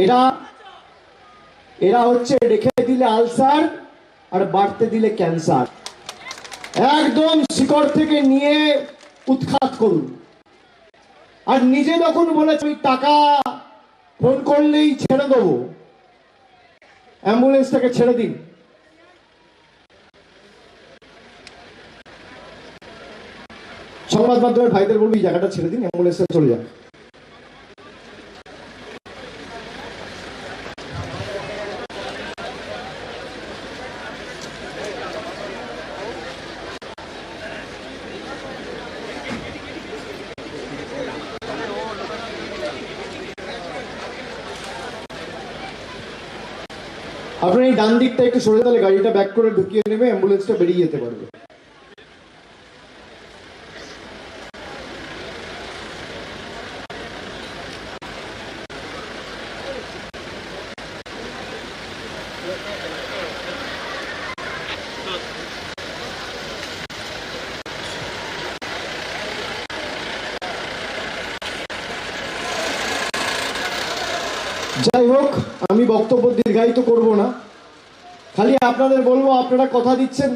এরা এরা হচ্ছে রেখে দিলে আলসার আর বাড়তে দিলে ক্যান্সার। একদম শিকড় থেকে নিয়ে উৎখাত করুন। আর নিজে যখন বলেছে ওই টাকা ফোন করলেই ছেড়ে দেবো, অ্যাম্বুলেন্সটাকে ছেড়ে দিন। সংবাদ মাধ্যমের ভাইদের বলবো এই জায়গাটা ছেড়ে দিন, অ্যাম্বুলেন্সটা চলে যান। আপনার এই ডান দিকটা একটু সরে তাহলে গাড়িটা ব্যাক করে ঢুকিয়ে নেবে, অ্যাম্বুলেন্সটা বেরিয়ে যেতে পারবে। যাই হোক, আমি বক্তব্য দীর্ঘায়িত করব না, খালি আপনাদের বলবো আপনারা কথা দিচ্ছেন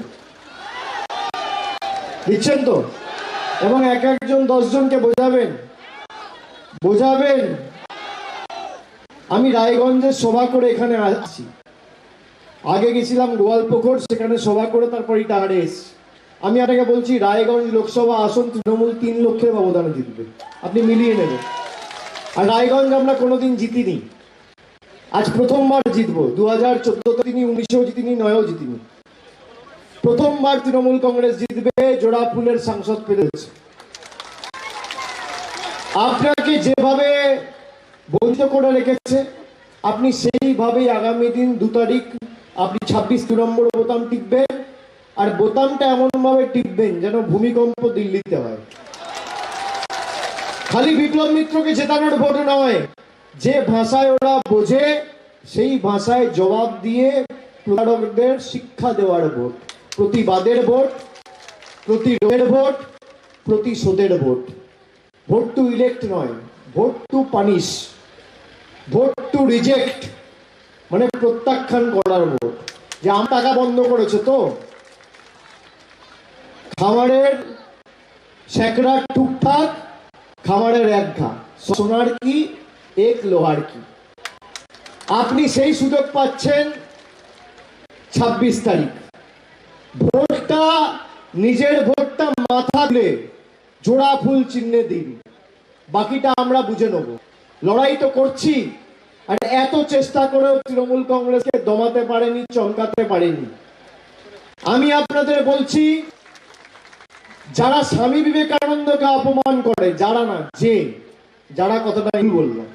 তো, এবং এক একজন 10 জনকে বোঝাবেন। আমি রায়গঞ্জের সভা করে এখানে আসছি, আগে গেছিলাম গোয়ালপুকুর, সেখানে সভা করে তারপর ইটাহারে এসছি। আমি আপনাকে বলছি রায়গঞ্জ লোকসভা আসন তৃণমূল 3 লক্ষের ব্যবধানে জিতবে, আপনি মিলিয়ে নেবেন। আর রায়গঞ্জ আমরা কোনোদিন জিতিনি, আজ প্রথমবার জিতবো। 2014 জিতিনি, 19-এও জিতিনি, 9-এও জিতিনি। প্রথমবার তৃণমূল কংগ্রেস জিতবে, জোড়া ফুলের সাংসদ পেয়েছে। আপনাকে যেভাবে বঞ্চিত করে রেখেছে, আপনি সেইভাবেই আগামী দিন 2 তারিখ আপনি 26 নম্বর বোতাম টিপবেন, আর বোতামটা এমন ভাবে টিপবেন যেন ভূমিকম্প দিল্লিতে হয়। খালি বিপ্লব মিত্রকে জেতানোর ভোট নয়, যে ভাষায় ওরা বোঝে সেই ভাষায় জবাব দিয়ে প্রতারকদের শিক্ষা দেওয়ার ভোট, প্রতিবাদের ভোট, প্রতিরোধের ভোট, প্রতিশোধের ভোট। ভোট টু ইলেক্ট নয়, vote two punish, vote two reject, মানে প্রত্যাখ্যান করার ভোট। যে আম টাকা বন্ধ করেছে তো, খামারের স্যাকরা টুকটাক, খামারের এক ঘা, সোনার কি এক লোহার কি। আপনি সেই সুযোগ পাচ্ছেন 26 তারিখ। ভোটটা, নিজের ভোটটা মাথা দিলে জোড়া ফুল চিহ্নে দিন, বাকিটা আমরা বুঝে নেব। লড়াই তো করছি, আর এত চেষ্টা করেও তৃণমূল কংগ্রেসকে দমাতে পারেনি, চমকাতে পারেনি। আমি আপনাদের বলছি, যারা স্বামী বিবেকানন্দকে অপমান করে, যারা কথাটা আমি বললাম,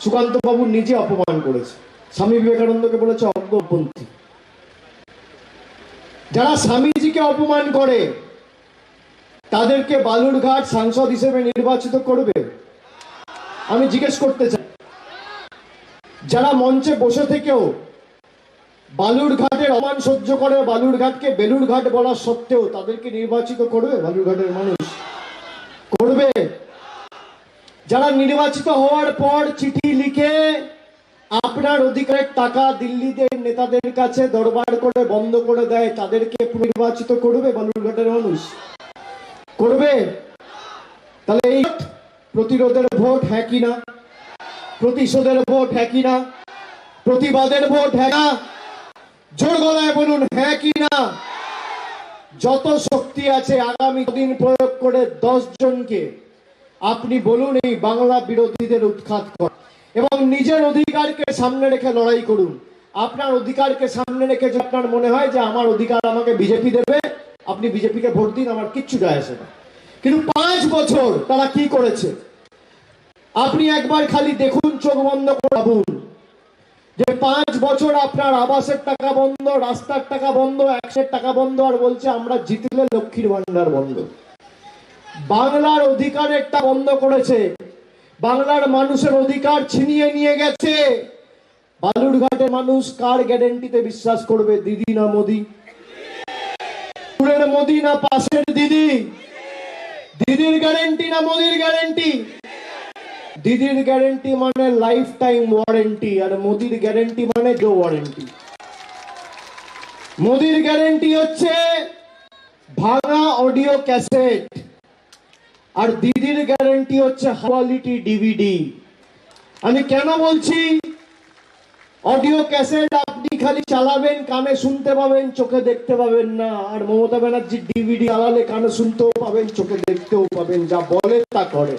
সুকান্ত বাবু নিজে অপমান করেছে, স্বামী বিবেকানন্দকে বলেছে অজ্ঞপন্থী। যারা স্বামীজিকে অপমান করে তাদেরকে বালুরঘাট সাংসদ হিসেবে নির্বাচিত করবে? আমি জিজ্ঞেস করতে চাই, যারা মঞ্চে বসে থেকেও বালুরঘাটের অপমান সহ্য করে, বালুরঘাটকে বেলুরঘাট বলা সত্ত্বেও তাদেরকে নির্বাচিত করবে বালুরঘাটের মানুষ? করবে? যারা নির্বাচিত হওয়ার পর চিঠি লিখে আপনার অধিকারের টাকা দিল্লিদের নেতাদের কাছে দরবার করে বন্ধ করে দেয়, তাদেরকে পুনর্নির্বাচিত করবে বালুরঘাটের মানুষ? করবে? তাহলে এই প্রতিরোধের ভোট হ্যাঁ কি না? প্রতিশোধের ভোট হ্যাঁ কি না? প্রতিবাদের ভোট হ্যাঁ না? জোর গলায় বলুন হ্যাঁ কি না? যত শক্তি আছে আগামী দিন প্রয়োগ করে 10 জনকে আপনি বলুন এই বাংলা বিরোধীদের উৎখাত কর, এবং নিজের অধিকারকে সামনে রেখে লড়াই করুন। আপনার অধিকারকে সামনে রেখে যদি আপনার মনে হয় যে আমার অধিকার আমাকে বিজেপি দেবে, আপনি বিজেপিকে ভোট দিন, আমার কিচ্ছু যায় আসে না। কিন্তু 5 বছর তারা কি করেছে আপনি একবার খালি দেখুন, চোখ বন্ধ করে ভাবুন যে 5 বছর আপনার আবাসের টাকা বন্ধ, রাস্তার টাকা বন্ধ, অ্যাক্সের টাকা বন্ধ, আর বলছে আমরা জিতলে লক্ষ্মীর ভান্ডার বন্ধ। বাংলার অধিকারেরটা বন্ধ করেছে, বাংলার মানুষের অধিকার ছিনিয়ে নিয়ে গেছে। বালুরঘাটের মানুষ কার গ্যারেন্টিতে বিশ্বাস করবে? দিদি না মোদি? দূরের মোদি না পাশের দিদি? দিদির গ্যারেন্টি না মোদির গ্যারেন্টি? দিদির গ্যারেন্টি মানে লাইফ টাইম ওয়ারেন্টি, আর মোদির গ্যারেন্টি মানে নো ওয়ারেন্টি। মোদির গ্যারেন্টি হচ্ছে ভাঙা অডিও ক্যাসেট, আর দিদির গ্যারেন্টি হচ্ছে কোয়ালিটি ডিভিডি। আমি কেন বলছি অডিও ক্যাসেট আপনি খালি চালাবেন, কানে শুনতে পাবেন, চোখে দেখতে পাবেন না, আর মমতা ব্যানার্জির ডিভিডি চালালে কানে শুনতেও পাবেন, চোখে দেখতেও পাবেন, যা বলে তা করে।